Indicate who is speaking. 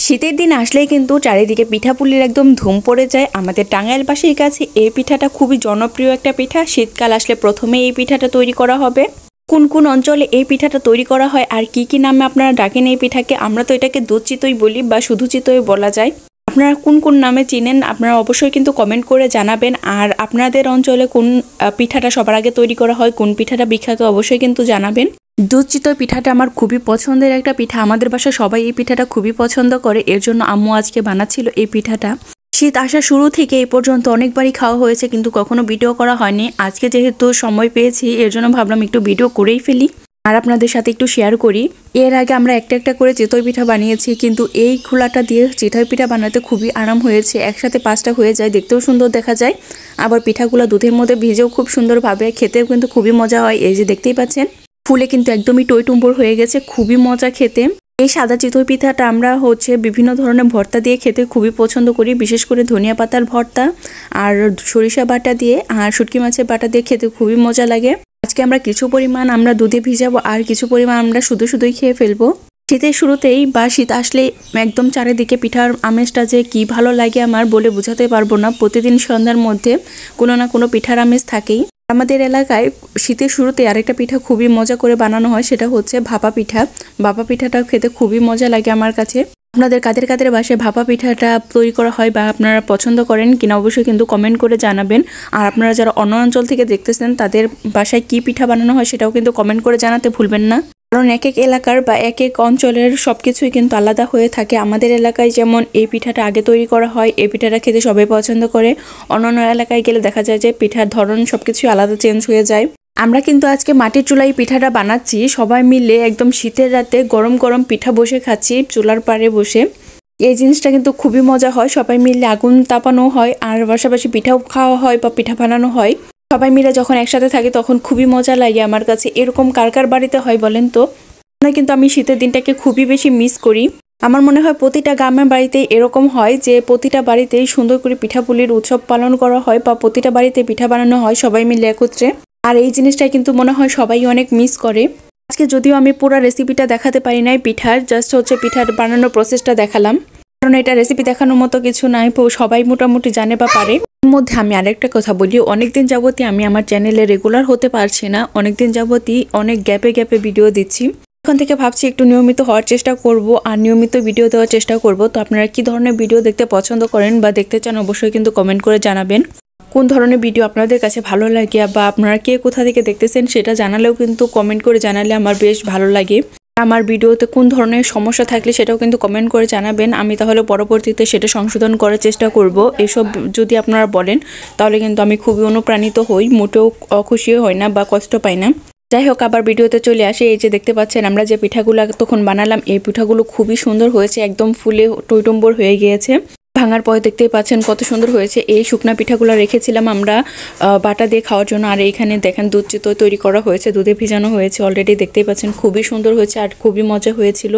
Speaker 1: শীতের দিন আসলেই কিন্তু চারিদিকে পিঠাপুলির একদম ধুম পড়ে যায়। আমাদের টাঙ্গাইলবাসীর কাছে এই পিঠাটা খুবই জনপ্রিয় একটা পিঠা। শীতকাল আসলে প্রথমে এই পিঠাটা তৈরি করা হবে। কোন কোন অঞ্চলে এই পিঠাটা তৈরি করা হয় আর কি কি নামে আপনারা ডাকেন এই পিঠাকে? আমরা তো এটাকে দুধ চিতই বলি বা শুধু চিতই বলা যায়। আপনারা কোন কোন নামে চিনেন আপনারা অবশ্যই কিন্তু কমেন্ট করে জানাবেন। আর আপনাদের অঞ্চলে কোন পিঠাটা সবার আগে তৈরি করা হয়, কোন পিঠাটা বিখ্যাত, অবশ্যই কিন্তু জানাবেন। দুধ চিতই পিঠাটা আমার খুবই পছন্দের একটা পিঠা। আমাদের বাসায় সবাই এই পিঠাটা খুবই পছন্দ করে, এর জন্য আম্মু আজকে বানাচ্ছিল এই পিঠাটা। শীত আসা শুরু থেকে এই পর্যন্ত অনেকবারই খাওয়া হয়েছে, কিন্তু কখনো ভিডিও করা হয়নি। আজকে যেহেতু সময় পেয়েছি এর জন্য ভাবলাম একটু ভিডিও করেই ফেলি আর আপনাদের সাথে একটু শেয়ার করি। এর আগে আমরা একটা একটা করে চিতই পিঠা বানিয়েছি, কিন্তু এই খোলাটা দিয়ে চিতই পিঠা বানাতে খুবই আরাম হয়েছে। একসাথে 5টা হয়ে যায়, দেখতেও সুন্দর দেখা যায়। আবার পিঠাগুলো দুধের মধ্যে ভিজেও খুব সুন্দরভাবে, খেতেও কিন্তু খুবই মজা হয়। এই যে দেখতেই পাচ্ছেন ফুলে কিন্তু একদমই টইটুম্বর হয়ে গেছে, খুবই মজা খেতে। এই সাদা চিতই পিঠাটা আমরা বিভিন্ন ধরনের ভর্তা দিয়ে খেতে খুবই পছন্দ করি, বিশেষ করে ধনিয়া পাতার ভর্তা আর সরিষা বাটা দিয়ে আর শুটকি মাছের বাটা দিয়ে খেতে খুবই মজা লাগে। আজকে আমরা কিছু পরিমাণ আমরা দুধে ভিজাবো আর কিছু পরিমাণ আমরা শুধুই খেয়ে ফেলবো। শীতের শুরুতেই বা শীত আসলে একদম চারিদিকে পিঠার আমেজটা যে কি ভালো লাগে আমার বলে বোঝাতে পারবো না। প্রতিদিন সন্ধ্যার মধ্যে কোনো না কোনো পিঠার আমেজ থাকেই। আমাদের এলাকায় শীতের শুরুতে আরেকটা পিঠা খুবই মজা করে বানানো হয়, সেটা হচ্ছে ভাপা পিঠা। ভাপা পিঠাটা খেতে খুবই মজা লাগে আমার কাছে। আপনাদের কাদের কাদের বাসায় ভাপা পিঠাটা তৈরি করা হয় বা আপনারা পছন্দ করেন কিনা অবশ্যই কিন্তু কমেন্ট করে জানাবেন। আর আপনারা যারা অন্য অঞ্চল থেকে দেখতেছেন তাদের বাসায় কি পিঠা বানানো হয় সেটাও কিন্তু কমেন্ট করে জানাতে ভুলবেন না, কারণ এক এক এলাকার বা এক এক অঞ্চলের সবকিছুই কিন্তু আলাদা হয়ে থাকে। আমাদের এলাকায় যেমন এই পিঠাটা আগে তৈরি করা হয়, এই পিঠাটা খেতে সবাই পছন্দ করে। অন্যান্য এলাকায় গেলে দেখা যায় যে পিঠার ধরন সবকিছুই আলাদা চেঞ্জ হয়ে যায়। আমরা কিন্তু আজকে মাটির চুলায় পিঠাটা বানাচ্ছি, সবাই মিলে একদম শীতের রাতে গরম গরম পিঠা বসে খাচ্ছি চুলার পাড়ে বসে। এই জিনিসটা কিন্তু খুবই মজা হয়, সবাই মিলে আগুন তাপানো হয় আর পাশাপাশি পিঠাও খাওয়া হয় বা পিঠা বানানো হয়। সবাই মিলে যখন একসাথে থাকি তখন খুবই মজা লাগে আমার কাছে। এরকম কার কার বাড়িতে হয় বলেন তো? কিন্তু আমি শীতের দিনটাকে খুবই বেশি মিস করি। আমার মনে হয় প্রতিটা গ্রামের বাড়িতে এরকম হয় যে প্রতিটা বাড়িতেই সুন্দর করে পিঠাপুলির উৎসব পালন করা হয় বা প্রতিটা বাড়িতে পিঠা বানানো হয় সবাই মিলে একত্রে। আর এই জিনিসটাই কিন্তু মনে হয় সবাই অনেক মিস করে। আজকে যদিও আমি পুরো রেসিপিটা দেখাতে পারি নাই পিঠার, জাস্ট পিঠার বানানোর প্রসেসটা দেখালাম, কারণ এটা রেসিপি দেখানোর মতো কিছু নাই, সবাই মোটামুটি জানে বা পারে। এর মধ্যে আমি আরেকটা কথা বলি, অনেকদিন যাবতই আমি আমার চ্যানেলে রেগুলার হতে পারছি না, অনেকদিন যাবতই অনেক গ্যাপে ভিডিও দিচ্ছি। এখন থেকে ভাবছি একটু নিয়মিত হওয়ার চেষ্টা করব আর নিয়মিত ভিডিও দেওয়ার চেষ্টা করব। তো আপনারা কি ধরনের ভিডিও দেখতে পছন্দ করেন বা দেখতে চান অবশ্যই কিন্তু কমেন্ট করে জানাবেন। কোন ধরনের ভিডিও আপনাদের কাছে ভালো লাগে বা আপনারা কে কোথা থেকে দেখতেছেন সেটা জানালেও কিন্তু কমেন্ট করে জানালে আমার বেশ ভালো লাগে। আমার ভিডিওতে কোন ধরনের সমস্যা থাকলে সেটাও কিন্তু কমেন্ট করে জানাবেন, আমি তাহলে পরবর্তীতে সেটা সংশোধন করার চেষ্টা করব। এসব যদি আপনারা বলেন তাহলে কিন্তু আমি খুবই অনুপ্রাণিত হই, মোটেও খুশি হই না বা কষ্ট পাই না। যাই হোক, আবার ভিডিওতে চলে আসে। এই যে দেখতে পাচ্ছেন আমরা যে পিঠাগুলো তখন বানালাম, এই পিঠাগুলো খুবই সুন্দর হয়েছে, একদম ফুলে টইটম্বর হয়ে গিয়েছে। ভাঙার পরে দেখতেই পাচ্ছেন কত সুন্দর হয়েছে। এই শুকনা পিঠাগুলো রেখেছিলাম আমরা বাটা দিয়ে খাওয়ার জন্য। আর এইখানে দেখেন দুধ চিতই তৈরি করা হয়েছে, দুধে ভিজানো হয়েছে অলরেডি, দেখতেই পাচ্ছেন খুবই সুন্দর হয়েছে আর খুবই মজা হয়েছিল।